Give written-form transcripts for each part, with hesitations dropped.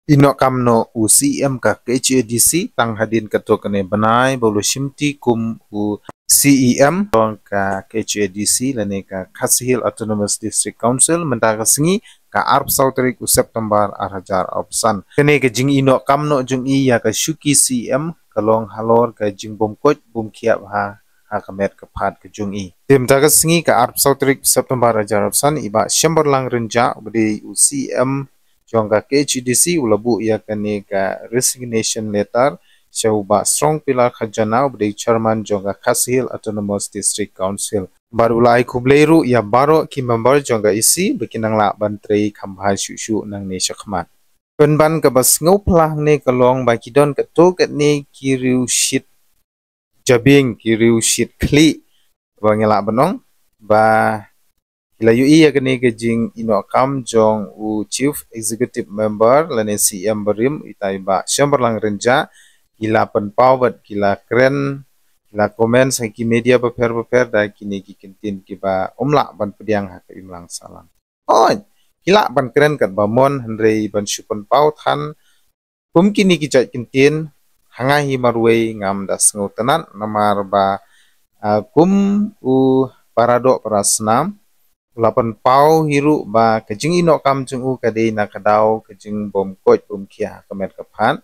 Inok kamno UCM ka KHADC tang hadin kato kene banai bolu shimti kum u CEM ka KHADC lane ka Khasi Autonomous District Council mentaga singi ka arp sautrik u September 2000 kene ke jing inok kamno jung I ya ka shuki CEM kalong halor ka jing bomkoj bumkiap ha kamet ka phat ka jung I tim taga singi ka arp sautrik September 2000 iba syambor lang renja bdi UCM jongga KHDC ulabu ia kani ka resignation letter syauba strong pilar khajana bdi chairman jongga Khasi Autonomous District Council barulai kubleru ia baro ki member jongga isi bekinang la bantrei khambhai shushu nang ne shakmat penban ka bas ngoplah ne kalong bakidon ka to kat ne kiriu shit jabing kiriu shit kli bangela benong ba Ila UI ya kene ke jing inokam jong u chief executive member lane CM berim itai ba syamberlang renja ila penpawat kila keren ila komen ki media beper da kini ki kentin ki ba umla ban pediang ha ke imlang salam kila ban keren kat bamon hendrei ban syupen pau than kini ki jat kentin hangai marwei ngam das ngotenan namar ba kum u paradok prasnam lapan pau hiru ba kejing inok kam jung u kadei na kadau kejing bom koj bom kia kamet kapan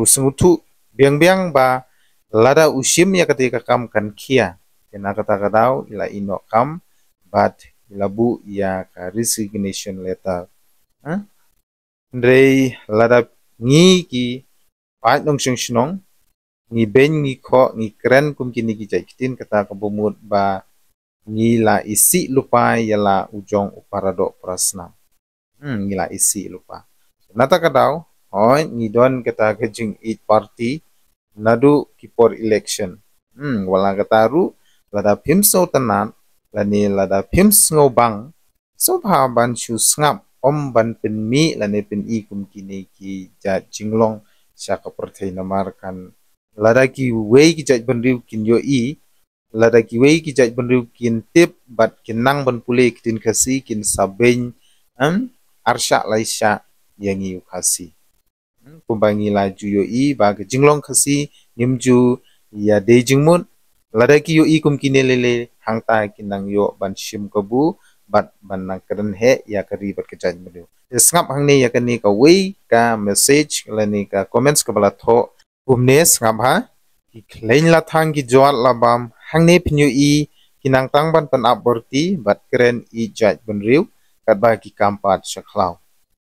sengutu biang ba lada usim ya ketika kam kan kia kena kata kadau ila inok kam bat ila bu ya ka resignation letter ndrei lada ngi ki pat nong sing ngi ben ngi ko ngi keren kum kini ki jaitin kata kabumut ba ngila isi lupa yala ujong uparado prasna ngila isi lupa nata kadau ngidon kata kejing it party nadu kipor election wala kataru lada pimso tenan lani lada pims ngobang so ban shu ngap ban penmi lani pen I kum kini ki jat jinglong syaka pertai namarkan lada ki wei ki jat benriu kin yo I lada kiwei ki jaj benriu kin tip bat kinang ban pule kitin kasi kin sabeng arsha laisha yangi ukasi kumbangi laju yo I ba ke jinglong kasi nimju ya de jingmut lada ki yo I kum kine lele hangta kinang yo ban shim kabu bat ban nang keren he ya kari bat ke jaj benriu sngap hangne ya kani ka wei ka message lani ka comments ka bala tho kumne sngap ha ki lain la thang ki jwat labam hangne pinyu I kinang tangban pen aborti bat keren I jaj benriu kat ba ki kampat syaklau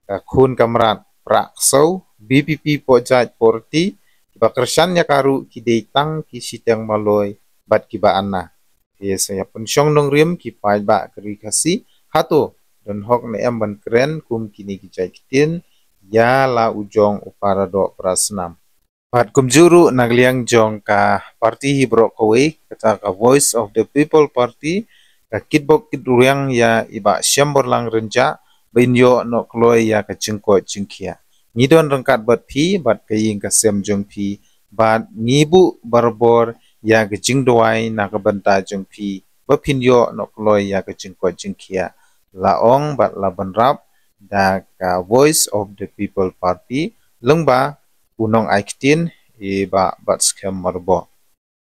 ka khun kamrat prak so BPP po jaj porti ba kersan ya karu ki deitang ki sitang maloi bat ki ba anna saya pensyong nong rim ki pai ba keri kasi hato dan hok ne em ban keren kum kini ki jaj kitin ya la ujong uparado prasnam Pat kumjuru nagliang jong ka parti hibro kowe kata ka Voice of the People Party ka kitbok kitruang ya iba syambor lang renja binyo no kloy ya ka jingko jingkia ngidon rengkat bat pi bat kaying ka sem jong pi bat ngibu barbor ya ka jingdoai na ka banta jong pi bapinyo no kloy ya ka jingko jingkia laong bat labanrap da ka Voice of the People Party lengba unong aiktin iba bat scam marbo